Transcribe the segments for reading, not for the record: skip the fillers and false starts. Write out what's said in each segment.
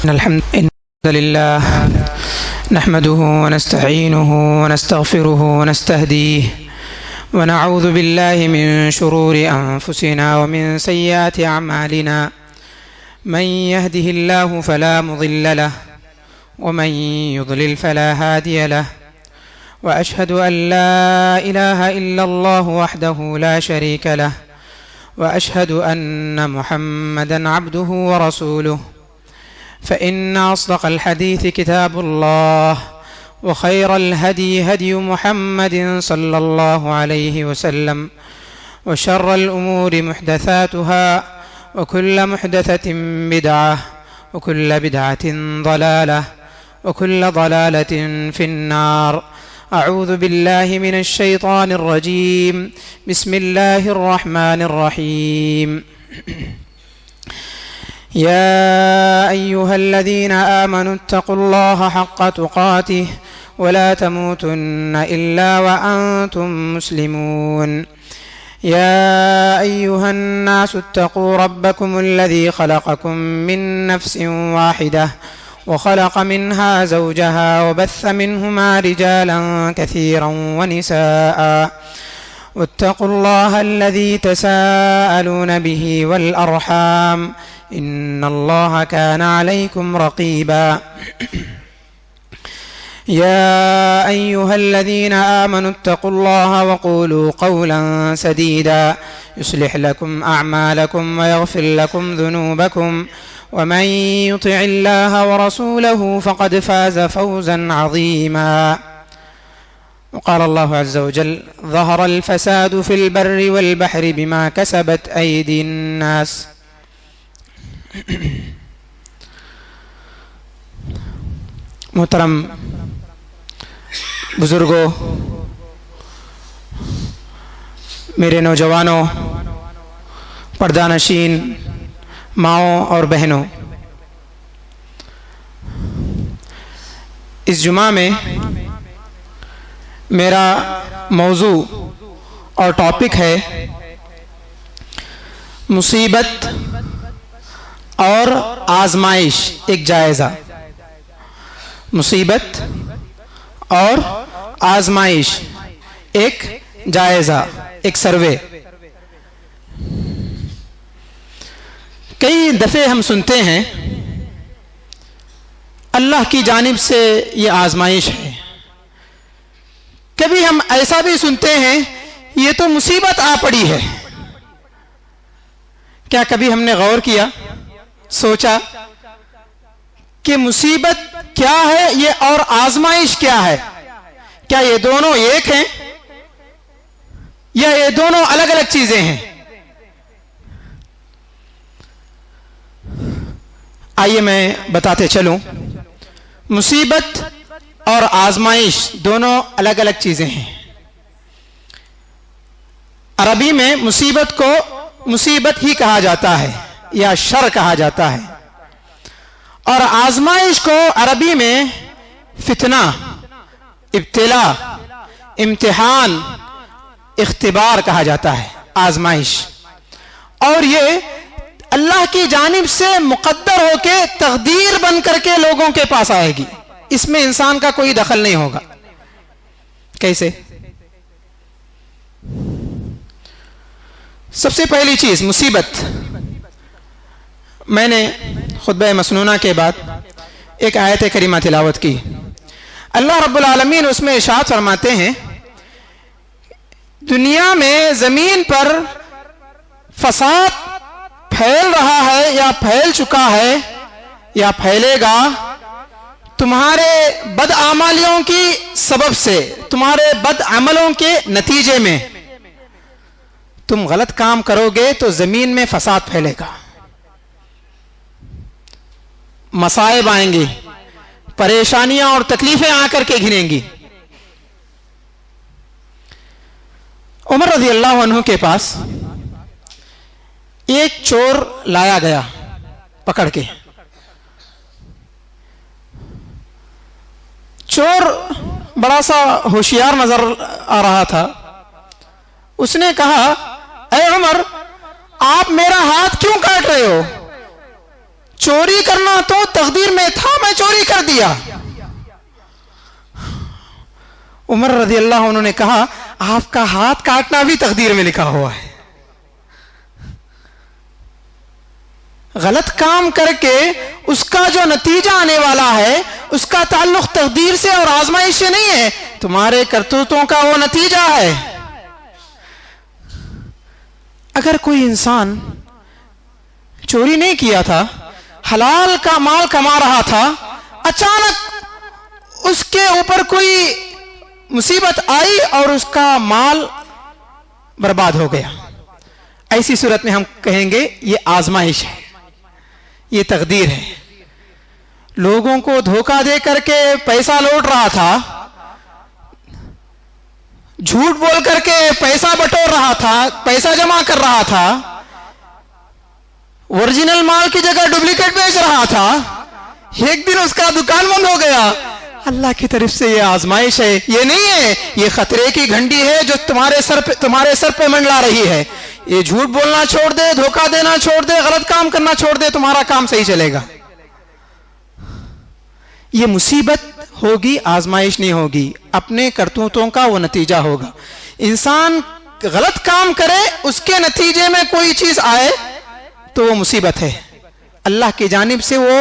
الحمد لله نحمده ونستعينه ونستغفره ونستهديه ونعوذ بالله من شرور أنفسنا ومن سيئات أعمالنا من يهده الله فلا مضل له ومن يضلل فلا هادي له وأشهد أن لا إله إلا الله وحده لا شريك له وأشهد أن محمدًا عبده ورسوله فإن أصدق الحديث كتاب الله وخير الهدي هدي محمد صلى الله عليه وسلم وشر الأمور محدثاتها وكل محدثة بدعة وكل بدعة ضلالة وكل ضلالة في النار. أعوذ بالله من الشيطان الرجيم. بسم الله الرحمن الرحيم. يا أيها الذين آمنوا اتقوا الله حق تقاته ولا تموتن إلا وأنتم مسلمون. يا أيها الناس اتقوا ربكم الذي خلقكم من نفس واحدة وخلق منها زوجها وبث منهما رجالا كثيرا ونساء واتقوا الله الذي تساءلون به والأرحام إن الله كان عليكم رقيبا. يا أيها الذين آمنوا اتقوا الله وقولوا قولا سديدا يصلح لكم أعمالكم ويغفر لكم ذنوبكم ومن يطع الله ورسوله فقد فاز فوزا عظيما. وقال الله عز وجل: ظهر الفساد في البر والبحر بما كسبت أيدي الناس. محترم بزرگوں، میرے نوجوانوں، پردہ نشین ماؤں اور بہنوں، اس جمعہ میں میرا موضوع اور ٹاپک ہے مصیبت اور آزمائش ایک جائزہ. مصیبت اور آزمائش ایک جائزہ، ایک سروے. کئی دفعے ہم سنتے ہیں اللہ کی جانب سے یہ آزمائش ہے. کبھی ہم ایسا بھی سنتے ہیں یہ تو مصیبت آ پڑی ہے. کیا کبھی ہم نے غور کیا، سوچا کہ مصیبت کیا ہے یہ اور آزمائش کیا ہے؟ کیا یہ دونوں ایک ہیں یا یہ دونوں الگ الگ چیزیں ہیں؟ آئیے میں بتاتے چلوں. مصیبت اور آزمائش دونوں الگ الگ چیزیں ہیں. عربی میں مصیبت کو مصیبت ہی کہا جاتا ہے یا شر کہا جاتا ہے، اور آزمائش کو عربی میں فتنہ، ابتلا، امتحان، اختبار کہا جاتا ہے. آزمائش، اور یہ اللہ کی جانب سے مقدر ہو کے تقدیر بن کر کے لوگوں کے پاس آئے گی. اس میں انسان کا کوئی دخل نہیں ہوگا. کیسے؟ سب سے پہلی چیز مصیبت. میں نے خطبہ مسنونہ کے بعد ایک آیت کریمہ تلاوت کی. اللہ رب العالمین اس میں ارشاد فرماتے ہیں دنیا میں زمین پر فساد پھیل رہا ہے یا پھیل چکا ہے یا پھیلے گا تمہارے بدعمالیوں کی سبب سے، تمہارے بد عملوں کے نتیجے میں. تم غلط کام کرو گے تو زمین میں فساد پھیلے گا، مصائب آئیں گی، پریشانیاں اور تکلیفیں آ کر کے گھنیں گی. عمر رضی اللہ عنہ کے پاس ایک چور لایا گیا پکڑ کے. چور بڑا سا ہوشیار نظر آ رہا تھا. اس نے کہا اے عمر آپ میرا ہاتھ کیوں کاٹ رہے ہو؟ چوری کرنا تو تقدیر میں تھا، میں چوری کر دیا۔ عمر رضی اللہ عنہ نے کہا آپ کا ہاتھ کاٹنا بھی تقدیر میں لکھا ہوا ہے۔ غلط کام کر کے اس کا جو نتیجہ آنے والا ہے اس کا تعلق تقدیر سے اور آزمائش سے نہیں ہے، تمہارے کرتوتوں کا وہ نتیجہ ہے۔ اگر کوئی انسان چوری نہیں کیا تھا، حلال کا مال کما رہا تھا، اچانک اس کے اوپر کوئی مصیبت آئی اور اس کا مال برباد ہو گیا، ایسی صورت میں ہم کہیں گے یہ آزمائش ہے، یہ تقدیر ہے۔ لوگوں کو دھوکہ دے کر کے پیسہ لوٹ رہا تھا، جھوٹ بول کر کے پیسہ بٹور رہا تھا، پیسہ جمع کر رہا تھا، اوریجنل مال کی جگہ ڈپلیکیٹ بیچ رہا تھا، ایک دن اس کا دکان بند ہو گیا۔ اللہ کی طرف سے یہ آزمائش ہے، یہ نہیں ہے، یہ خطرے کی گھنٹی ہے جو تمہارے سر پہ منڈلا رہی ہے۔ یہ جھوٹ بولنا چھوڑ دے، دھوکہ دینا چھوڑ دے، غلط کام کرنا چھوڑ دے، تمہارا کام صحیح چلے گا۔ یہ مصیبت ہوگی، آزمائش نہیں ہوگی، اپنے کرتوتوں کا وہ نتیجہ ہوگا۔ انسان غلط کام کرے، اس کے نتیجے میں کوئی چیز آئے تو وہ مصیبت ہے، اللہ کی جانب سے وہ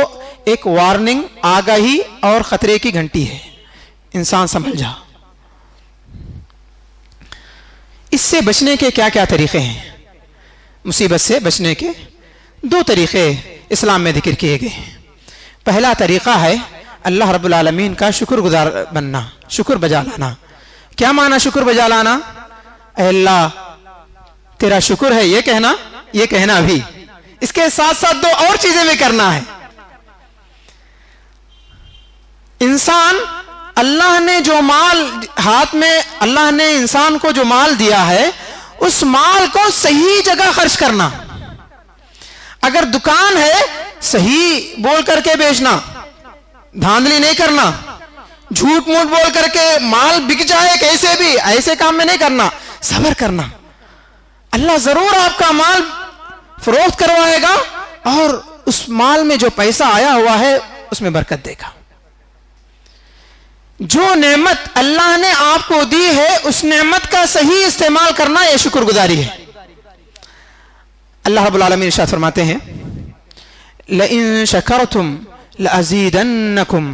ایک وارننگ، آگاہی اور خطرے کی گھنٹی ہے، انسان سنبھل جا۔ اس سے بچنے کے کیا کیا طریقے ہیں؟ مصیبت سے بچنے کے دو طریقے اسلام میں ذکر کیے گئے ہیں۔ پہلا طریقہ ہے اللہ رب العالمین کا شکر گزار بننا، شکر بجا لانا۔ کیا معنی شکر بجا لانا؟ اے اللہ تیرا شکر ہے، یہ کہنا بھی، اس کے ساتھ ساتھ دو اور چیزیں بھی کرنا ہے۔ انسان، اللہ نے جو مال ہاتھ میں، اللہ نے انسان کو جو مال دیا ہے اس مال کو صحیح جگہ خرچ کرنا۔ اگر دکان ہے صحیح بول کر کے بیچنا، دھاندلی نہیں کرنا، جھوٹ موٹ بول کر کے مال بک جائے کیسے بھی، ایسے کام میں نہیں کرنا، صبر کرنا۔ اللہ ضرور آپ کا مال فروخت کروائے گا اور اس مال میں جو پیسہ آیا ہوا ہے اس میں برکت دے گا۔ جو نعمت اللہ نے آپ کو دی ہے اس نعمت کا صحیح استعمال کرنا یہ شکر گزاری ہے۔ اللہ رب العالمین ارشاد فرماتے ہیں لَإِن شَكَرْتُمْ لَأَزِيدَنَّكُمْ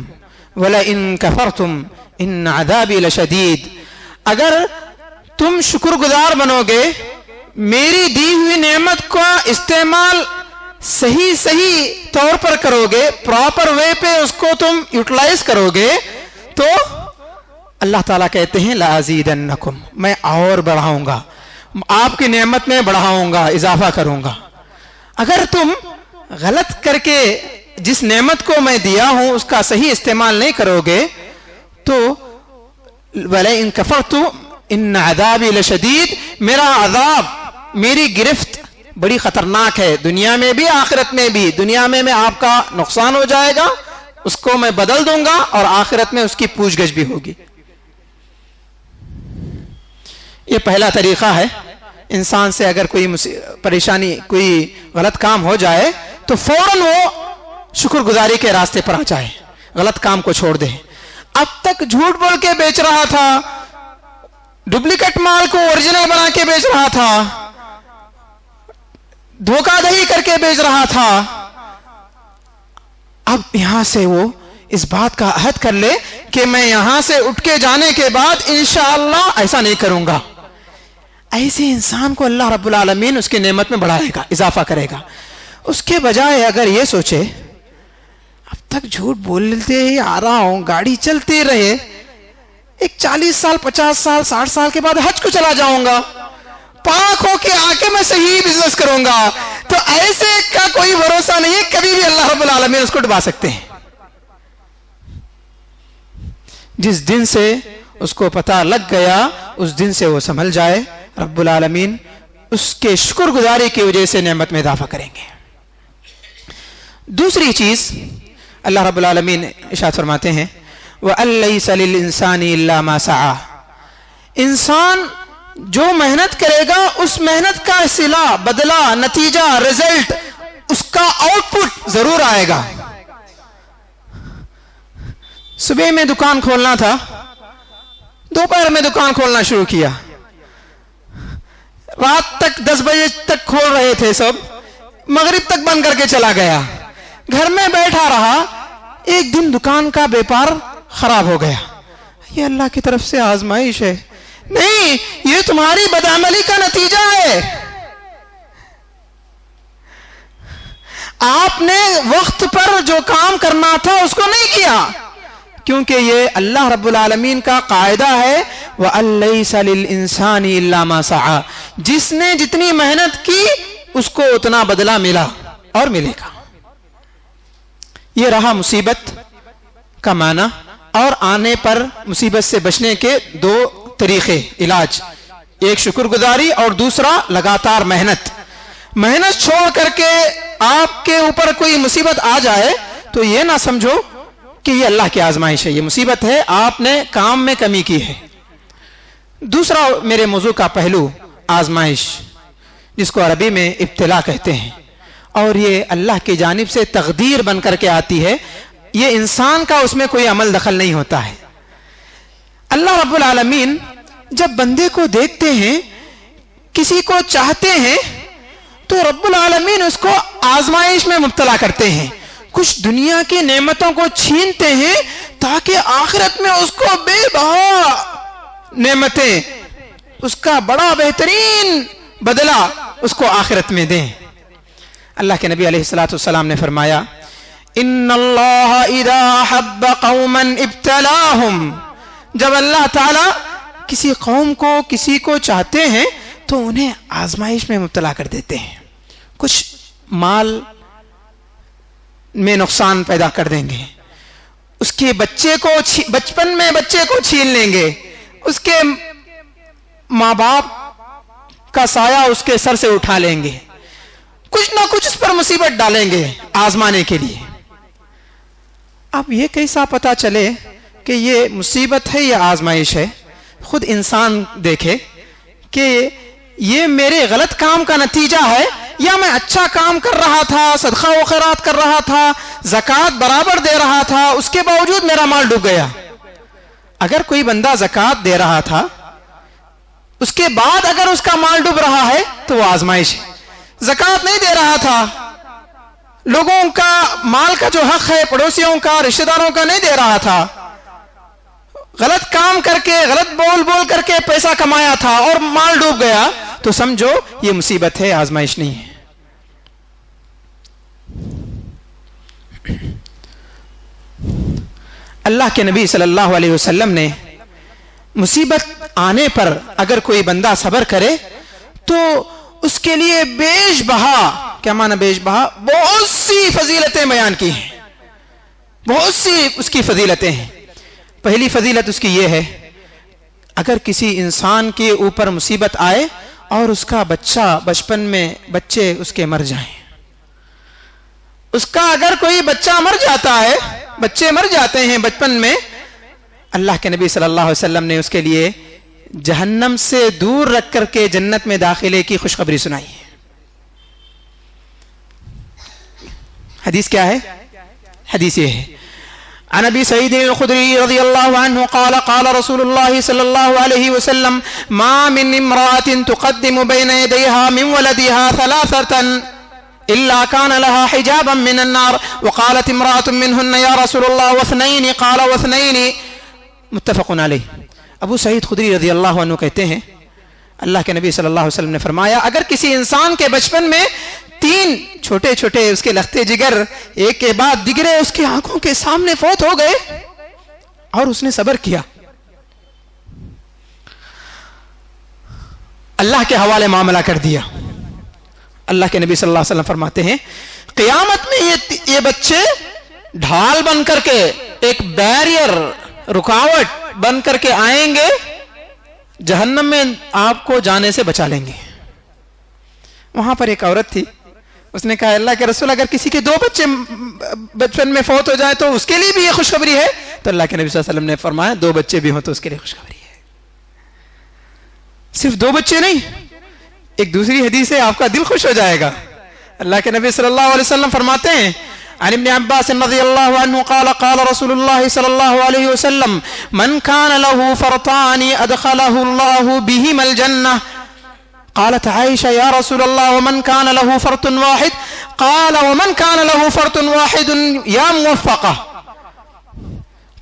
وَلَإِن كَفَرْتُمْ إِنَّ عَذَابِي لَشَدِيدٌ۔ اگر تم شکر گزار بنو گے، میری دی ہوئی نعمت کا استعمال صحیح طور پر کرو گے، پراپر وے پہ اس کو تم یوٹیلائز کرو گے، تو اللہ تعالیٰ کہتے ہیں لَأَزِيدَنَّكُمْ، میں اور بڑھاؤں گا، آپ کی نعمت میں بڑھاؤں گا، اضافہ کروں گا۔ اگر تم غلط کر کے جس نعمت کو میں دیا ہوں اس کا صحیح استعمال نہیں کرو گے تو وَلَئِن كَفَرْتُ إِنَّ عَذَابِي لَشَدِيدٌ، میرا عذاب، میری گرفت بڑی خطرناک ہے، دنیا میں بھی آخرت میں بھی۔ دنیا میں آپ کا نقصان ہو جائے گا، اس کو میں بدل دوں گا، اور آخرت میں اس کی پوچھ گچھ بھی ہوگی۔ یہ پہلا طریقہ ہے، انسان سے اگر کوئی پریشانی، کوئی غلط کام ہو جائے تو فوراً وہ شکر گزاری کے راستے پر آ جائے، غلط کام کو چھوڑ دے۔ اب تک جھوٹ بول کے بیچ رہا تھا، ڈپلیکیٹ مال کو اوریجنل بنا کے بیچ رہا تھا، دھوکہ دہی کر کے بیچ رہا تھا، اب یہاں سے وہ اس بات کا عہد کر لے کہ میں یہاں سے اٹھ کے جانے کے بعد انشاءاللہ ایسا نہیں کروں گا۔ ایسے انسان کو اللہ رب العالمین اس کی نعمت میں بڑھائے گا، اضافہ کرے گا۔ اس کے بجائے اگر یہ سوچے اب تک جھوٹ بولتے ہی آ رہا ہوں، گاڑی چلتے رہے، ایک 40 سال 50 سال 60 سال کے بعد حج کو چلا جاؤں گا، پاک ہو کے آ کے میں صحیح بزنس کروں گا، تو ایسے کا کوئی بھروسہ نہیں ہے، کبھی بھی اللہ رب العالمین اس کو ڈبا سکتے ہیں۔ جس دن سے اس کو پتہ لگ گیا اس دن سے وہ سنبھل جائے، رب العالمین اس کے شکر گزاری کی وجہ سے نعمت میں اضافہ کریں گے۔ دوسری چیز اللہ رب العالمین ارشاد فرماتے ہیں وَأَن لَّيْسَ لِلْإِنسَانِ إِلَّا مَا سَعَى، انسان جو محنت کرے گا اس محنت کا صلہ، بدلہ، نتیجہ، رزلٹ اس کا آؤٹ پٹ ضرور آئے گا. صبح میں دکان کھولنا تھا, دوپہر میں دکان کھولنا شروع کیا, رات تک 10 بجے تک کھول رہے تھے سب, مغرب تک بند کر کے چلا گیا, گھر میں بیٹھا رہا, ایک دن دکان کا بیپار خراب ہو گیا. یہ اللہ کی طرف سے آزمائش ہے؟ نہیں, یہ تمہاری بدعملی کا نتیجہ ہے. آپ نے وقت پر جو کام کرنا تھا اس کو نہیں کیا, کیونکہ یہ اللہ رب العالمین کا قاعدہ ہے وَأَن لَيْسَ لِلْإِنسَانِ إِلَّا مَا سَعَى, جس نے جتنی محنت کی اس کو اتنا بدلہ ملا اور ملے گا. یہ رہا مصیبت کا معنی, اور آنے پر مصیبت سے بچنے کے 2 طریقے علاج, ایک شکر گزاری اور دوسرا لگاتار محنت. محنت چھوڑ کر کے آپ کے اوپر کوئی مصیبت آ جائے تو یہ نہ سمجھو کہ یہ اللہ کی آزمائش ہے, یہ مصیبت ہے, آپ نے کام میں کمی کی ہے. دوسرا میرے موضوع کا پہلو آزمائش, جس کو عربی میں ابتلا کہتے ہیں, اور یہ اللہ کی جانب سے تقدیر بن کر کے آتی ہے, یہ انسان کا اس میں کوئی عمل دخل نہیں ہوتا ہے. اللہ رب العالمین جب بندے کو دیکھتے ہیں, کسی کو چاہتے ہیں, تو رب العالمین اس کو آزمائش میں مبتلا کرتے ہیں. کچھ دنیا کی نعمتوں کو چھینتے ہیں تاکہ آخرت میں اس کو بے بہا نعمتیں, اس کا بڑا بہترین بدلہ اس کو آخرت میں دیں. اللہ کے نبی علیہ السلام نے فرمایا ان اللہ اذا حب قوما ابتلاہم, جب اللہ تعالی کسی قوم کو, کسی کو چاہتے ہیں تو انہیں آزمائش میں مبتلا کر دیتے ہیں. کچھ مال میں نقصان پیدا کر دیں گے, اس کے بچے کو بچپن میں بچے کو چھین لیں گے, اس کے ماں باپ کا سایہ اس کے سر سے اٹھا لیں گے, کچھ نہ کچھ اس پر مصیبت ڈالیں گے آزمانے کے لیے. اب یہ کیسا پتا چلے کہ یہ مصیبت ہے یا آزمائش ہے؟ خود انسان دیکھے کہ یہ میرے غلط کام کا نتیجہ ہے یا میں اچھا کام کر رہا تھا, صدقہ و خیرات کر رہا تھا, زکوٰۃ برابر دے رہا تھا, اس کے باوجود میرا مال ڈوب گیا. اگر کوئی بندہ زکوٰۃ دے رہا تھا, اس کے بعد اگر اس کا مال ڈوب رہا ہے تو وہ آزمائش ہے. زکوٰۃ نہیں دے رہا تھا, لوگوں کا مال کا جو حق ہے, پڑوسیوں کا, رشتہ داروں کا نہیں دے رہا تھا, غلط کام کر کے, غلط بول کر کے پیسہ کمایا تھا اور مال ڈوب گیا, تو سمجھو یہ مصیبت ہے, آزمائش نہیں ہے. اللہ کے نبی صلی اللہ علیہ وسلم نے مصیبت آنے پر اگر کوئی بندہ صبر کرے تو اس کے لیے بیش بہا, کیا معنی بیش بہا, بہت سی فضیلتیں بیان کی ہیں, بہت سی اس کی فضیلتیں ہیں. پہلی فضیلت اس کی یہ ہے, اگر کسی انسان کے اوپر مصیبت آئے اور اس کا بچہ بچپن میں بچے اس کے مر جائیں, اس کا اگر کوئی بچہ مر جاتا ہے, بچے مر جاتے ہیں بچپن میں, اللہ کے نبی صلی اللہ علیہ وسلم نے اس کے لیے جہنم سے دور رکھ کر کے جنت میں داخلے کی خوشخبری سنائی ہے. حدیث کیا ہے؟ حدیث یہ ہے, عن ابی سعید الخدری رضی اللہ عنہ قال قال رسول اللہ صلی اللہ علیہ وسلم ما من امرأة تقدم بین یدیها من ولدها ثلاثة إلا كان لها حجابا من النار وقالت امرأة منهن يا رسول الله واثنين قال واثنين متفق علیہ. ابو سعید خدری رضی اللہ عنہ کہتے ہیں اللہ کے نبی صلی اللہ علیہ وسلم نے فرمایا اگر کسی انسان کے بچپن میں 3 چھوٹے چھوٹے اس کے لختے جگر ایک کے بعد دیگرے اس کی آنکھوں کے سامنے فوت ہو گئے اور اس نے صبر کیا, اللہ کے حوالے معاملہ کر دیا, اللہ کے نبی صلی اللہ علیہ وسلم فرماتے ہیں قیامت میں یہ بچے ڈھال بن کر کے, ایک بیریئر, رکاوٹ بن کر کے آئیں گے, جہنم میں آپ کو جانے سے بچا لیں گے. وہاں پر ایک عورت تھی, اس نے کہا اللہ کے رسول اگر کسی کے 2 بچے بچپن میں فوت ہو جائے تو اس کے لیے بھی یہ خوشخبری ہے؟ تو اللہ کے نبی صلی اللہ علیہ وسلم نے فرمایا 2 بچے بھی ہوں تو اس کے لیے خوشخبری ہے. صرف 2 بچے نہیں, ایک دوسری حدیث ہے, آپ کا دل خوش ہو جائے گا. اللہ کے نبی صلی اللہ علیہ وسلم فرماتے ہیں عن ابن عباس رضی اللہ عنہ قال قال رسول اللہ صلی اللہ علیہ وسلم من كان له فرطان ادخله الله بهما الجنة. قالت عائشة يا رسول الله ومن كان له فرط واحد؟ قال ومن كان له فرط واحد يا موفقة.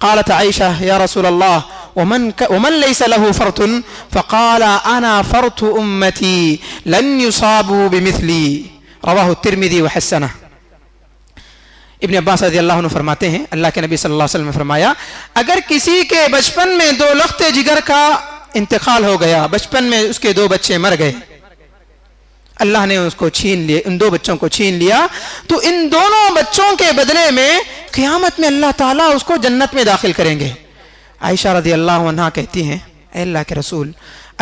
قالت عائشة يا رسول الله ومن ليس له فرط؟ فقال أنا فرط أمتي لن يصابوا بمثلي. رواه الترمذي وحسنه. ابن عباس رضی اللہ عنہ فرماتے ہیں اللہ کے نبی صلی اللہ علیہ وسلم نے فرمایا اگر کسی کے بچپن میں 2 لخت جگر کا انتقال ہو گیا, بچپن میں اس کے 2 بچے مر گئے, اللہ نے اس کو چھین لیا, ان 2 بچوں کو چھین لیا, تو ان دونوں بچوں کے بدلے میں قیامت میں اللہ تعالیٰ اس کو جنت میں داخل کریں گے. عائشہ رضی اللہ عنہا کہتی ہیں اے اللہ کے رسول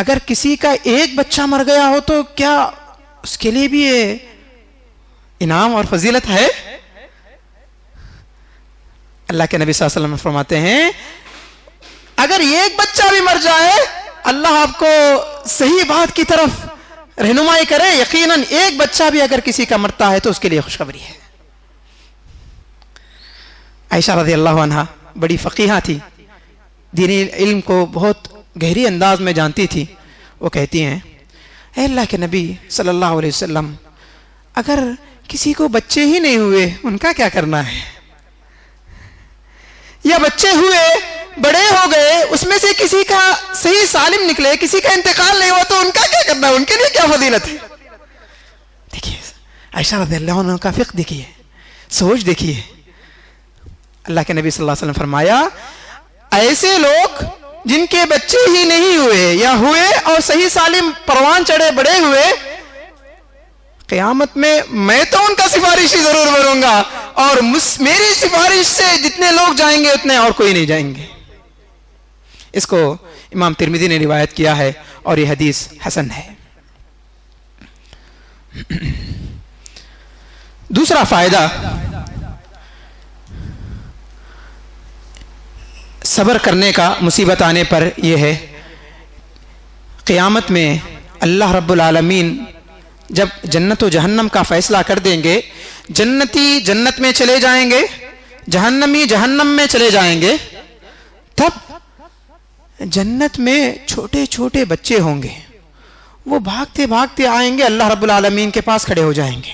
اگر کسی کا ایک بچہ مر گیا ہو تو کیا اس کے لیے بھی یہ انعام اور فضیلت ہے؟ اللہ کے نبی صلی اللہ علیہ وسلم فرماتے ہیں اگر ایک بچہ بھی مر جائے اللہ آپ کو صحیح بات کی طرف رہنمائی کرے, یقیناً ایک بچہ بھی اگر کسی کا مرتا ہے تو اس کے لیے خوشخبری ہے. عائشہ رضی اللہ عنہا بڑی فقیہہ تھی, دینی علم کو بہت گہری انداز میں جانتی تھی. وہ کہتی ہیں اے اللہ کے نبی صلی اللہ علیہ وسلم اگر کسی کو بچے ہی نہیں ہوئے ان کا کیا کرنا ہے, یا بچے ہوئے بڑے ہو گئے اس میں سے کسی کا صحیح سالم نکلے کسی کا انتقال نہیں ہوا تو ان کا کیا کرنا ہے, ان کے لیے کیا فضیلت ہے؟ دیکھیے عائشہ رضی اللہ عنہ کا فقہ دیکھیے, سوچ دیکھیے. اللہ کے نبی صلی اللہ علیہ وسلم فرمایا ایسے لوگ جن کے بچے ہی نہیں ہوئے یا ہوئے اور صحیح سالم پروان چڑھے بڑے ہوئے, قیامت میں تو ان کا سفارشی ضرور بنوں گا اور میری سفارش سے جتنے لوگ جائیں گے اتنے اور کوئی نہیں جائیں گے. اس کو امام ترمذی نے روایت کیا ہے اور یہ حدیث حسن ہے. دوسرا فائدہ صبر کرنے کا مصیبت آنے پر یہ ہے قیامت میں اللہ رب العالمین جب جنت و جہنم کا فیصلہ کر دیں گے, جنتی جنت میں چلے جائیں گے, جہنمی جہنم میں چلے جائیں گے, تب جنت میں چھوٹے چھوٹے بچے ہوں گے, وہ بھاگتے بھاگتے آئیں گے اللہ رب العالمین کے پاس کھڑے ہو جائیں گے.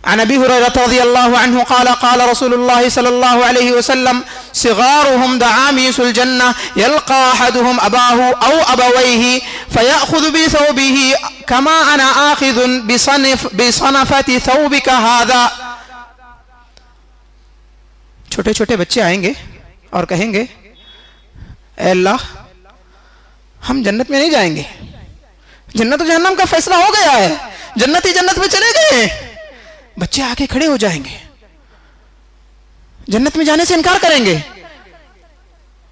عن ابي هريره رضي الله عنه قال قال رسول الله صلى الله عليه وسلم صغارهم دعاميس الجنه يلقى احدهم اباه او ابويه فياخذ بثوبه كما انا اخذ بصنفه ثوبك هذا. چھوٹے چھوٹے بچے آئیں گے اور کہیں گے اے اللہ ہم جنت میں نہیں جائیں گے, جنت و جہنم کا فیصلہ ہو گیا ہے, جنتی جنت میں چلے گئے. بچے آگے کھڑے ہو جائیں گے, جنت میں جانے سے انکار کریں گے,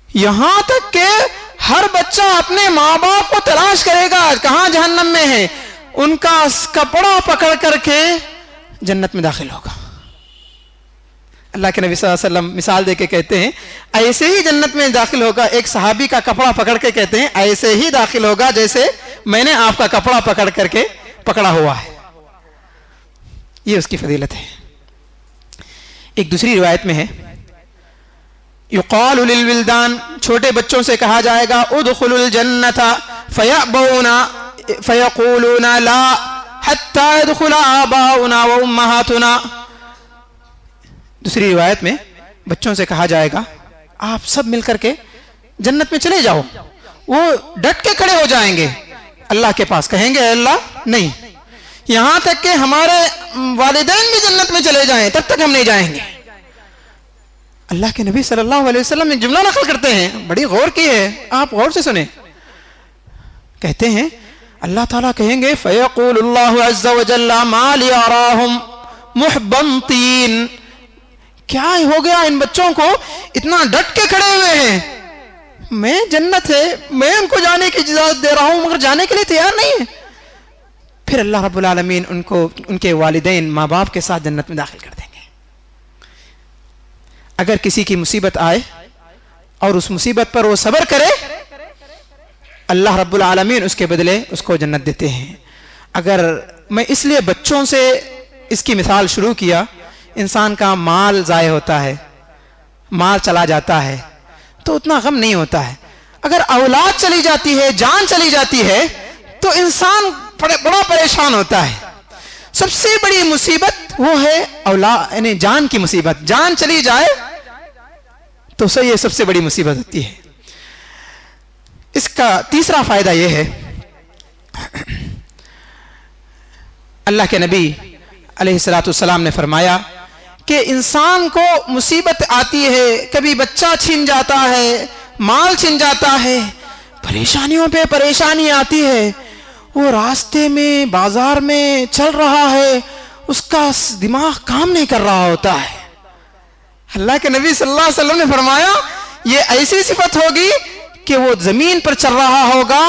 یہاں تک کہ ہر بچہ اپنے ماں باپ کو تلاش کرے گا کہاں جہنم میں ہے, ان کا کپڑا پکڑ کر کے جنت میں داخل ہوگا. اللہ کے نبی صلی اللہ علیہ وسلم مثال دے کے کہتے ہیں ایسے ہی جنت میں داخل ہوگا. ایک صحابی کا کپڑا پکڑ کے کہتے ہیں ایسے ہی داخل ہوگا جیسے میں نے آپ کا کپڑا پکڑ کر کے پکڑا ہوا ہے. یہ اس کی فضیلت ہے. ایک دوسری روایت میں ہے یقال للولدان, چھوٹے بچوں سے کہا جائے گا ادخلوا الجنت فیأبون فیقولون لا حتی يدخل آباؤنا وامہاتنا. دوسری روایت میں بچوں سے کہا جائے گا آپ سب مل کر کے جنت میں چلے جاؤ. وہ ڈٹ کے کھڑے ہو جائیں گے اللہ کے پاس, کہیں گے اے اللہ نہیں, یہاں تک کہ ہمارے والدین بھی جنت میں چلے جائیں تب تک ہم نہیں جائیں گے. اللہ کے نبی صلی اللہ علیہ وسلم ایک جملہ نقل کرتے ہیں, بڑی غور کی ہے, آپ غور سے سنیں. کہتے ہیں اللہ تعالیٰ کہیں گے فَيَقُولُ اللَّهُ عَزَّ وَجَلَّ مَا لِي أَرَاهُمْ مُحْبَنْطِينَ, کیا ہو گیا ان بچوں کو اتنا ڈٹ کے کھڑے ہوئے ہیں, میں جنت ہے, میں ان کو جانے کی اجازت دے رہا ہوں مگر جانے کے لیے تیار نہیں ہے. پھر اللہ رب العالمین ان کو ان کے والدین ماں باپ کے ساتھ جنت میں داخل کر دیں گے. اگر کسی کی مصیبت آئے اور اس مصیبت پر وہ صبر کرے اللہ رب العالمین اس کے بدلے اس کو جنت دیتے ہیں. اگر میں اس لیے بچوں سے اس کی مثال شروع کیا، انسان کا مال ضائع ہوتا ہے، مال چلا جاتا ہے تو اتنا غم نہیں ہوتا ہے. اگر اولاد چلی جاتی ہے، جان چلی جاتی ہے تو انسان بڑا پریشان ہوتا ہے. سب سے بڑی مصیبت وہ ہے اولاد، یعنی جان کی مصیبت. جان چلی جائے تو یہ سب سے بڑی مصیبت ہوتی ہے. اس کا تیسرا فائدہ یہ ہے، اللہ کے نبی علیہ الصلوۃ والسلام نے فرمایا کہ انسان کو مصیبت آتی ہے، کبھی بچہ چھن جاتا ہے، مال چھن جاتا ہے، پریشانیوں پہ پریشانی آتی ہے. وہ راستے میں بازار میں چل رہا ہے، اس کا دماغ کام نہیں کر رہا ہوتا ہے. اللہ کے نبی صلی اللہ علیہ وسلم نے فرمایا یہ ایسی صفت ہوگی کہ وہ زمین پر چل رہا ہوگا،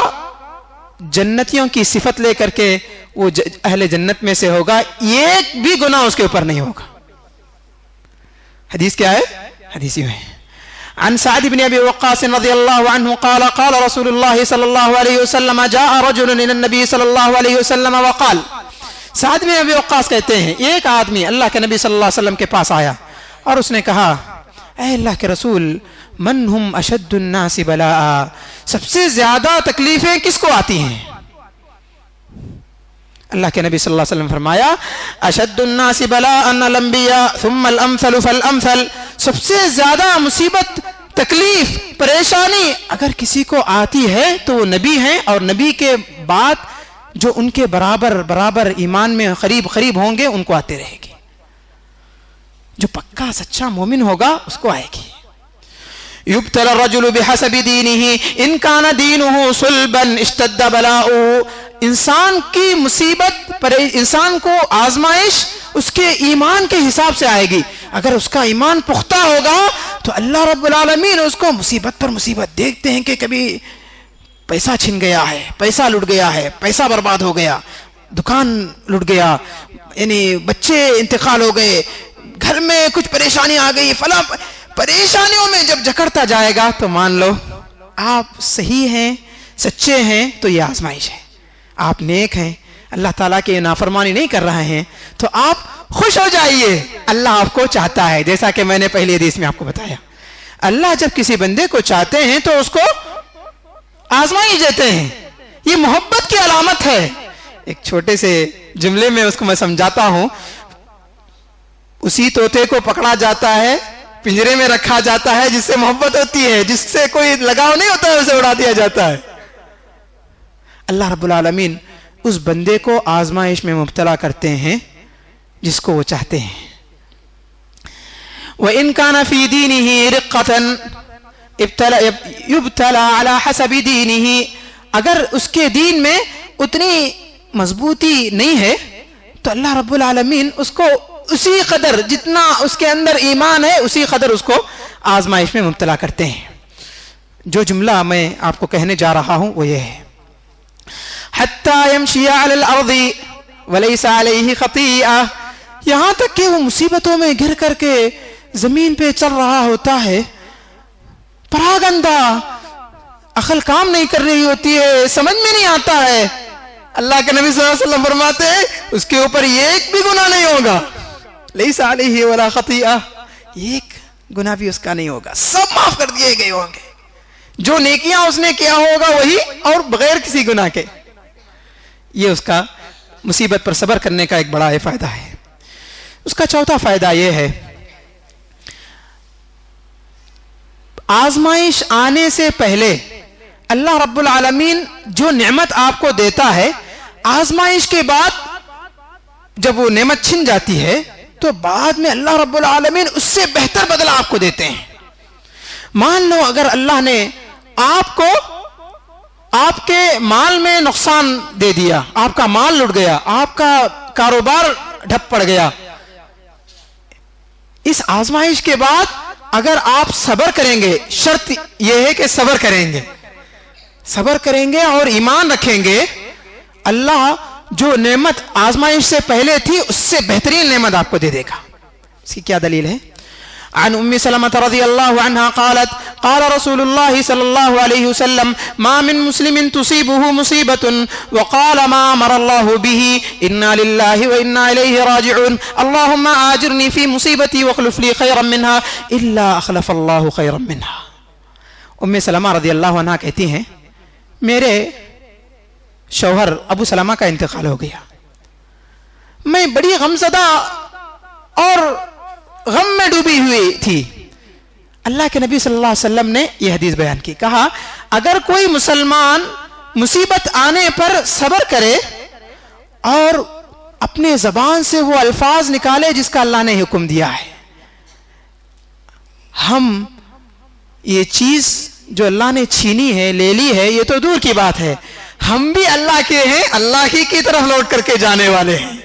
جنتیوں کی صفت لے کر کے وہ اہل جنت میں سے ہوگا، ایک بھی گناہ اس کے اوپر نہیں ہوگا. حدیث کیا ہے؟ حدیث میں عن سعد بن ابي وقاص رضي الله عنه قال قال رسول الله صلى الله عليه وسلم جاء رجل الى النبي صلى الله عليه وسلم وقال. سعد بن ابي وقاص کہتے ہیں ایک آدمی اللہ کے نبی صلی اللہ علیہ وسلم کے پاس آیا اور اس نے کہا اے اللہ کے رسول من هم اشد الناس بلاء، سب سے زیادہ تکلیفیں کس کو آتی ہیں؟ اللہ کے نبی صلی اللہ علیہ وسلم فرمایا اشد الناس بلاء الانبیاء ثم الامثل فالامثل. سب سے زیادہ مصیبت، تکلیف، پریشانی اگر کسی کو آتی ہے تو وہ نبی ہیں، اور نبی کے بعد جو ان کے برابر ایمان میں قریب ہوں گے ان کو آتے رہے گی. جو پکا سچا مومن ہوگا اس کو آئے گی. یبتلی الرجل بحسب دینہ ان کان دینہ صلبا اشتد بلاؤہ. انسان کی مصیبت، انسان کو آزمائش اس کے ایمان کے حساب سے آئے گی. اگر اس کا ایمان پختہ ہوگا تو اللہ رب العالمین اس کو مصیبت پر مصیبت. دیکھتے ہیں کہ کبھی پیسہ چھن گیا ہے، پیسہ لٹ گیا ہے، پیسہ برباد ہو گیا، دکان لٹ گیا، یعنی بچے انتقال ہو گئے، گھر میں کچھ پریشانی آ گئی، فلاں پریشانیوں میں جب جکڑتا جائے گا تو مان لو آپ صحیح ہیں، سچے ہیں تو یہ آزمائش ہے. آپ نیک ہیں، اللہ تعالیٰ کی نافرمانی نہیں کر رہے ہیں تو آپ خوش ہو جائیے. اللہ آپ کو چاہتا ہے، جیسا کہ میں نے پہلی حدیث میں آپ کو بتایا. اللہ جب کسی بندے کو چاہتے ہیں تو اس کو آزمائش دیتے ہیں. یہ محبت کی علامت ہے. ایک چھوٹے سے جملے میں اس کو میں سمجھاتا ہوں. اسی طوطے کو پکڑا جاتا ہے، پنجرے میں رکھا جاتا ہے جس سے محبت ہوتی ہے، جس سے کوئی لگاؤ نہیں ہوتا ہے اسے اڑا دیا جاتا ہے. اللہ رب العالمین اس بندے کو آزمائش میں مبتلا کرتے ہیں جس کو وہ چاہتے ہیں. وَإِن كَانَ فِي دِينِهِ رِقَّةً يُبْتَلَى عَلَى حَسَبِ دِينِهِ. اگر اس کے دین میں اتنی مضبوطی نہیں ہے تو اللہ رب العالمین اس کو اسی قدر جتنا اس کے اندر ایمان ہے اسی قدر اس کو آزمائش میں مبتلا کرتے ہیں. جو جملہ میں آپ کو کہنے جا رہا ہوں وہ یہ ہے حَتَّى يَمْشِيَ عَلَى الْأَرْضِ وَلَيْسَ عَلَيْهِ خَطِيئَةٌ. یہاں تک کہ وہ مصیبتوں میں گر کر کے زمین پہ چل رہا ہوتا ہے، پراگندہ، عقل کام نہیں کر رہی ہوتی ہے، سمجھ میں نہیں آتا ہے. اللہ کے نبی صلی اللہ علیہ وسلم فرماتے ہیں اس کے اوپر ایک بھی گناہ نہیں ہوگا. لیس علیہ ولا خطیئہ، ایک گناہ بھی اس کا نہیں ہوگا، سب معاف کر دیے گئے ہوں گے. جو نیکیاں اس نے کیا ہوگا وہی، اور بغیر کسی گناہ کے. یہ اس کا مصیبت پر صبر کرنے کا ایک بڑا فائدہ ہے. اس کا چوتھا فائدہ یہ ہے آزمائش آنے سے پہلے اللہ رب العالمین جو نعمت آپ کو دیتا ہے، آزمائش کے بعد جب وہ نعمت چھن جاتی ہے تو بعد میں اللہ رب العالمین اس سے بہتر بدلہ آپ کو دیتے ہیں. مان لو اگر اللہ نے آپ کو آپ کے مال میں نقصان دے دیا، آپ کا مال لٹ گیا، آپ کا کاروبار ڈھپ پڑ گیا، اس آزمائش کے بعد اگر آپ صبر کریں گے، شرط یہ ہے کہ صبر کریں گے اور ایمان رکھیں گے، اللہ جو نعمت آزمائش سے پہلے تھی اس سے بہترین نعمت آپ کو دے دے گا. اس کی کیا دلیل ہے؟ عن ام سلمة رضی اللہ عنہا قالت قال رسول الله صلى الله عليه وسلم ما من مسلم تصيبه مصيبة وقال ما أمر الله به إنا لله وإنا إليه راجعون اللهم آجرني في مصيبتي واخلف لي خيرا منها إلا أخلف الله خيرا منها. ام سلمہ رضی اللہ عنہا کہتی ہیں میرے شوہر ابو سلمہ کا انتقال ہو گیا، میں بڑی غمزدہ اور غم میں ڈوبی ہوئی تھی. اللہ کے نبی صلی اللہ علیہ وسلم نے یہ حدیث بیان کی، کہا اگر کوئی مسلمان مصیبت آنے پر صبر کرے اور اپنے زبان سے وہ الفاظ نکالے جس کا اللہ نے حکم دیا ہے، ہم یہ چیز جو اللہ نے چھینی ہے لے لی ہے یہ تو دور کی بات ہے، ہم بھی اللہ کے ہیں، اللہ ہی کی طرف لوٹ کر کے جانے والے ہیں.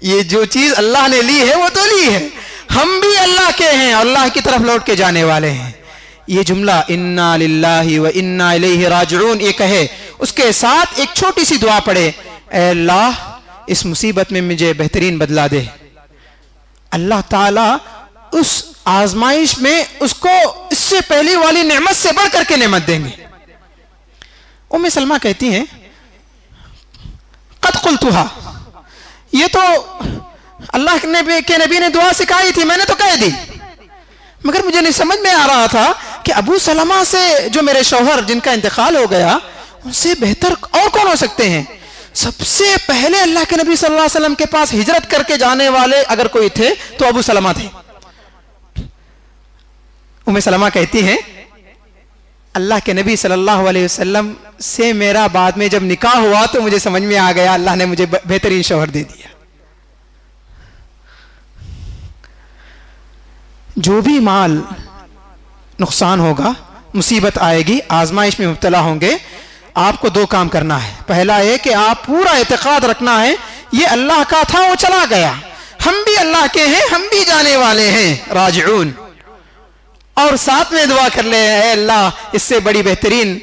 یہ جو چیز اللہ نے لی ہے وہ تو لی ہے، ہم بھی اللہ کے ہیں اور اللہ کی طرف لوٹ کے جانے والے ہیں. یہ جملہ انا للہ و انا الیہ راجعون یہ کہے، اس کے ساتھ ایک چھوٹی سی دعا پڑھے، اے اللہ اس مصیبت میں مجھے بہترین بدلہ دے. اللہ تعالی اس آزمائش میں اس کو اس سے پہلی والی نعمت سے بڑھ کر کے نعمت دیں گے. ام سلمہ کہتی ہیں قد قلتها، یہ تو اللہ کے نبی نے دعا سکھائی تھی، میں نے تو کہہ دی، مگر مجھے نہیں سمجھ میں آ رہا تھا کہ ابو سلمہ سے جو میرے شوہر جن کا انتقال ہو گیا ان سے بہتر اور کون ہو سکتے ہیں. سب سے پہلے اللہ کے نبی صلی اللہ علیہ وسلم کے پاس ہجرت کر کے جانے والے اگر کوئی تھے تو ابو سلمہ تھے. ام سلمہ کہتی ہیں اللہ کے نبی صلی اللہ علیہ وسلم سے میرا بعد میں جب نکاح ہوا تو مجھے سمجھ میں آ گیا اللہ نے مجھے بہترین شوہر دے دیا. جو بھی مال نقصان ہوگا، مصیبت آئے گی، آزمائش میں مبتلا ہوں گے، آپ کو دو کام کرنا ہے. پہلا ہے کہ آپ پورا اعتقاد رکھنا ہے یہ اللہ کا تھا وہ چلا گیا، ہم بھی اللہ کے ہیں، ہم بھی جانے والے ہیں، راجعون. اور ساتھ میں دعا کر لے اے اللہ اس سے بڑی بہترین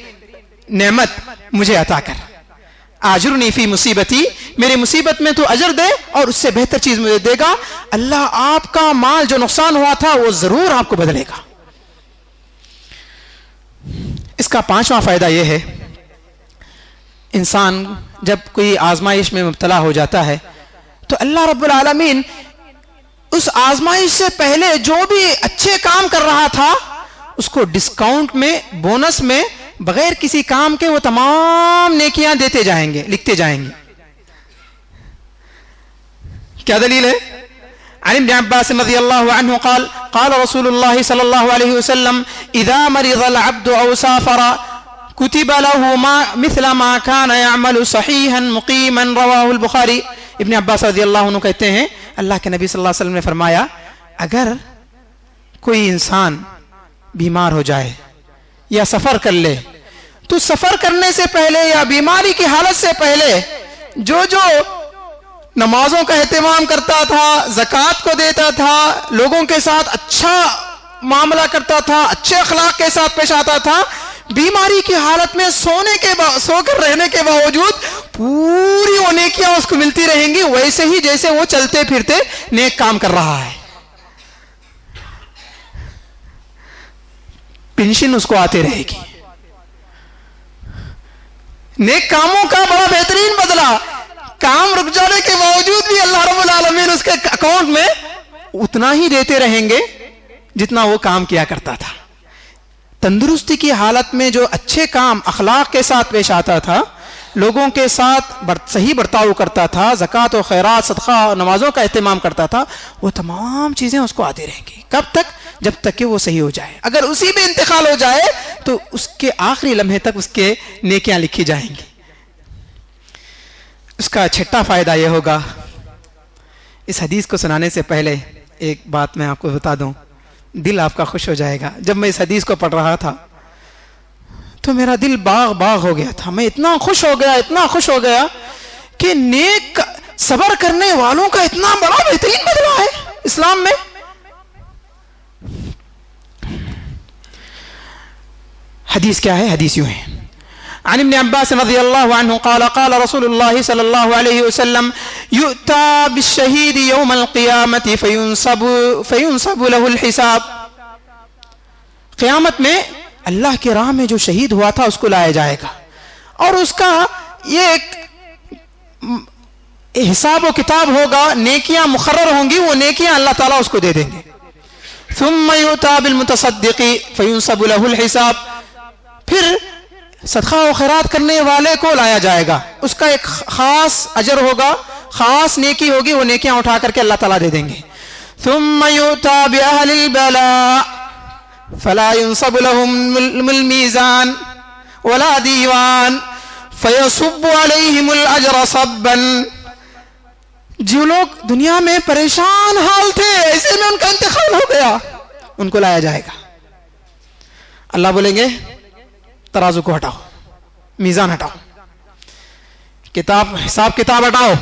نعمت مجھے عطا کر، آجرنی فی مصیبتی، میری مصیبت میں تو اجر دے اور اس سے بہتر چیز مجھے دے گا. اللہ آپ کا مال جو نقصان ہوا تھا وہ ضرور آپ کو بدلے گا. اس کا پانچواں فائدہ یہ ہے انسان جب کوئی آزمائش میں مبتلا ہو جاتا ہے تو اللہ رب العالمین اس آزمائش سے پہلے جو بھی اچھے کام کر رہا تھا اس کو ڈسکاؤنٹ میں، بونس میں، بغیر کسی کام کے وہ تمام نیکیاں دیتے جائیں گے، لکھتے جائیں گے. کیا دلیل ہے؟ عن ابن عباس رضی اللہ عنہ قال قال رسول اللہ صلی اللہ علیہ وسلم اذا مرض العبد او سافر كتب له مثل ما كان يعمل صحيحا مقيما رواه البخاری. ابن عباس رضی اللہ عنہ کہتے ہیں اللہ کے نبی صلی اللہ علیہ وسلم نے فرمایا اگر کوئی انسان بیمار ہو جائے یا سفر کر لے تو سفر کرنے سے پہلے یا بیماری کی حالت سے پہلے جو نمازوں کا اہتمام کرتا تھا، زکوٰۃ کو دیتا تھا، لوگوں کے ساتھ اچھا معاملہ کرتا تھا، اچھے اخلاق کے ساتھ پیش آتا تھا، بیماری کی حالت میں سو کر رہنے کے باوجود پوری وہ نیکیاں اس کو ملتی رہیں گی، ویسے ہی جیسے وہ چلتے پھرتے نیک کام کر رہا ہے. پینشن اس کو آتے رہے گی. نیک کاموں کا بڑا بہترین بدلہ، کام رک جانے کے باوجود بھی اللہ رب العالمین اس کے اکاؤنٹ میں اتنا ہی دیتے رہیں گے جتنا وہ کام کیا کرتا تھا. تندرستی کی حالت میں جو اچھے کام اخلاق کے ساتھ پیش آتا تھا، لوگوں کے ساتھ صحیح برتاؤ کرتا تھا، زکوٰۃ و خیرات، صدقہ و نمازوں کا اہتمام کرتا تھا، وہ تمام چیزیں اس کو آتی رہیں گی. کب تک؟ جب تک کہ وہ صحیح ہو جائے. اگر اسی میں انتقال ہو جائے تو اس کے آخری لمحے تک اس کے نیکیاں لکھی جائیں گی. اس کا چھٹا فائدہ یہ ہوگا، اس حدیث کو سنانے سے پہلے ایک بات میں آپ کو بتا دوں، دل آپ کا خوش ہو جائے گا. جب میں اس حدیث کو پڑھ رہا تھا تو میرا دل باغ ہو گیا تھا. میں اتنا خوش ہو گیا کہ نیک صبر کرنے والوں کا اتنا بڑا بہترین بدلہ ہے اسلام میں. حدیث کیا ہے؟ حدیث یوں ہے، عن ابن عباس رضی اللہ عنہ قال قال رسول اللہ صلی اللہ علیہ وسلم یؤتى بالشہید یوم القیامت فینصب له الحساب قیامت میں اللہ کی راہ میں جو شہید ہوا تھا اس کو لایا جائے گا، اور اس کا یہ ایک حساب و کتاب ہوگا، نیکیاں مقرر ہوں گی، وہ نیکیاں اللہ تعالیٰ اس کو دے دیں گے. ثم یؤتی بالمتصدق فینصب له الحساب، پھر صدقہ و خیرات کرنے والے کو لایا جائے گا، اس کا ایک خاص اجر ہوگا، خاص نیکی ہوگی، وہ نیکیاں اٹھا کر کے اللہ تعالیٰ دے دیں گے. ثم یؤتی باہل البلاء فلا ينصب لهم الميزان ولا دیوان فیصب علیہم الاجر صبا. جو لوگ دنیا میں پریشان حال تھے، ایسے میں ان کا انتقال ہو گیا، ان کو لایا جائے گا. اللہ بولیں گے ترازو کو ہٹاؤ، میزان ہٹاؤ، کتاب حساب کتاب ہٹاؤ.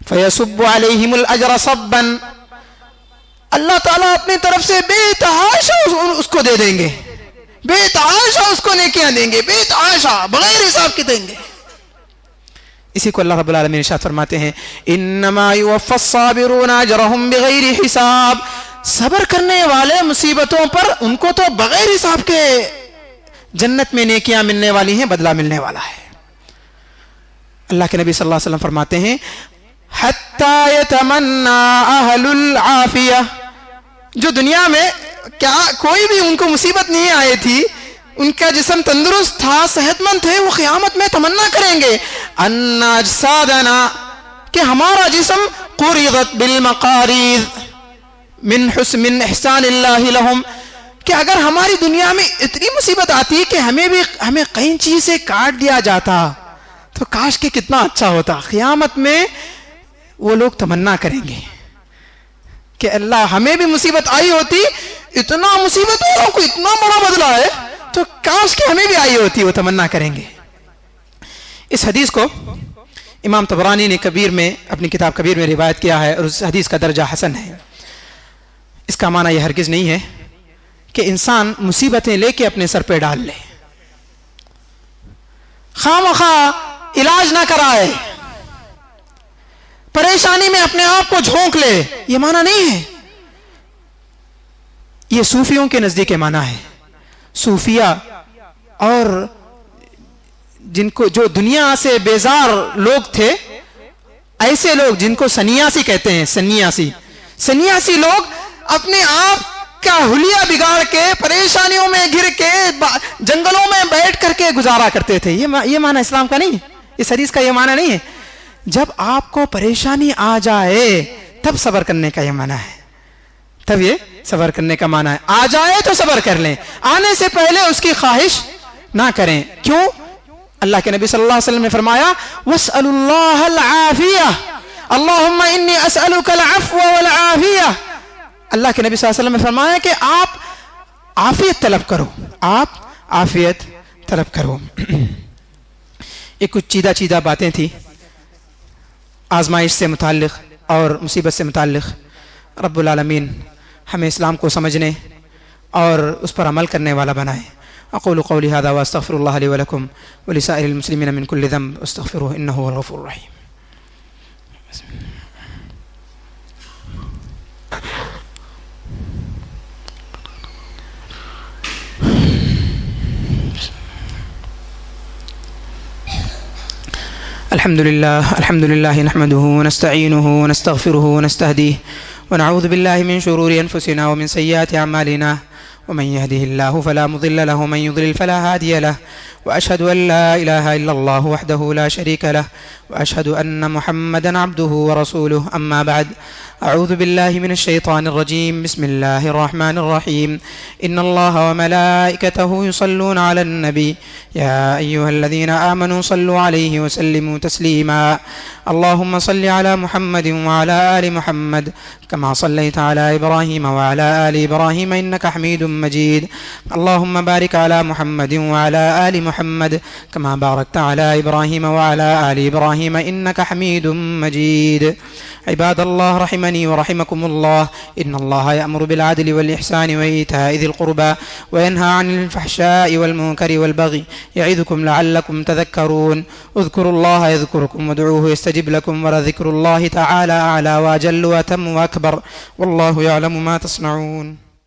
فیصب علیہم الاجر صبا، اللہ تعالیٰ اپنی طرف سے بے تحاشا اس کو دے دیں گے، بے تحاشا اس کو نیکیاں دیں گے، بے تحاشا بغیر حساب کے دیں گے. اسی کو اللہ رب العالمین ارشاد فرماتے ہیں انما یوفی الصابرون اجرهم بغیر حساب. صبر کرنے والے مصیبتوں پر ان کو تو بغیر حساب کے جنت میں نیکیاں ملنے والی ہیں، بدلہ ملنے والا ہے. اللہ کے نبی صلی اللہ علیہ وسلم فرماتے ہیں حتی یتمنی اہل العافیہ، جو دنیا میں کیا کوئی بھی ان کو مصیبت نہیں آئی تھی، ان کا جسم تندرست تھا، صحت مند تھے، وہ قیامت میں تمنا کریں گے ان اجسادنا، کہ ہمارا جسم قرضت بالمقارض من احسان اللہ لہم، کہ اگر ہماری دنیا میں اتنی مصیبت آتی کہ ہمیں قینچی سے کاٹ دیا جاتا تو کاش کہ کتنا اچھا ہوتا. قیامت میں وہ لوگ تمنا کریں گے کہ اللہ ہمیں بھی مصیبت آئی ہوتی، اتنا مصیبت والوں کو اتنا بڑا بدلہ ہے تو کاش کہ ہمیں بھی آئی ہوتی، وہ تمنا کریں گے. اس حدیث کو امام طبرانی نے کبیر میں اپنی کتاب کبیر میں روایت کیا ہے، اور اس حدیث کا درجہ حسن ہے. اس کا معنی یہ ہرگز نہیں ہے کہ انسان مصیبتیں لے کے اپنے سر پہ ڈال لے، خواہ مخواہ علاج نہ کرائے، پریشانی میں اپنے آپ کو جھونک لے، یہ معنی نہیں ہے. یہ صوفیوں کے نزدیک معنی ہے. صوفیہ اور جن کو جو دنیا سے بیزار لوگ تھے، ایسے لوگ جن کو سنیاسی کہتے ہیں، سنیاسی لوگ اپنے آپ کا حلیہ بگاڑ کے، پریشانیوں میں گر کے، جنگلوں میں بیٹھ کر کے گزارا کرتے تھے. یہ معنی اسلام کا نہیں ہے، اس حدیث کا یہ معنی نہیں ہے. جب آپ کو پریشانی آ جائے تب صبر کرنے کا یہ معنی ہے، تب یہ صبر کرنے کا معنی ہے. آ جائے تو صبر کر لیں، آنے سے پہلے اس کی خواہش نہ کریں. کیوں؟ اللہ کے نبی صلی اللہ علیہ وسلم نے فرمایا وَاسْأَلُوا اللَّهَ الْعَافِيَةَ اللہم انی اسألک العفو والعافیہ. اللہ کے نبی صلی اللہ علیہ وسلم نے فرمایا کہ آپ عافیت طلب کرو، آپ عافیت طلب کرو. یہ کچھ چیدہ باتیں تھی آزمائش سے متعلق اور مصیبت سے متعلق. رب العالمین ہمیں اسلام کو سمجھنے اور اس پر عمل کرنے والا بنائے. اقول قولی هذا واستغفر الله لي ولكم ولسائر المسلمين من كل ذنب واستغفروه انه هو الغفور الرحيم. الحمد لله نحمده ونستعينه ونستغفره ونستهديه ونعوذ بالله من شرور أنفسنا ومن سيئات أعمالنا، ومن يهده الله فلا مضل له ومن يضلل فلا هادي له، وأشهد أن لا إله إلا الله وحده لا شريك له، وأشهد أن محمدا عبده ورسوله. أما بعد، أعوذ بالله من الشيطان الرجيم. بسم الله الرحمن الرحيم. إن الله وملائكته يصلون على النبي يا أيها الذين آمنوا صلوا عليه وسلموا تسليما. اللهم صل على محمد وعلى آل محمد كما صليت على إبراهيم وعلى آل إبراهيم إنك حميد مجيد. اللهم بارك على محمد وعلى آل محمد كما باركت على إبراهيم وعلى آل إبراهيم إنك حميد مجيد. عباد الله رحمني ورحمكم الله، إن الله يأمر بالعدل والإحسان وإيتاء ذي القربى وينهى عن الفحشاء والمنكر والبغي يعظكم لعلكم تذكرون. اذكروا الله يذكركم وادعوه يستجب لكم، ولذكر الله تعالى أعلى وأجل وأتم وأكبر، والله يعلم ما تصنعون.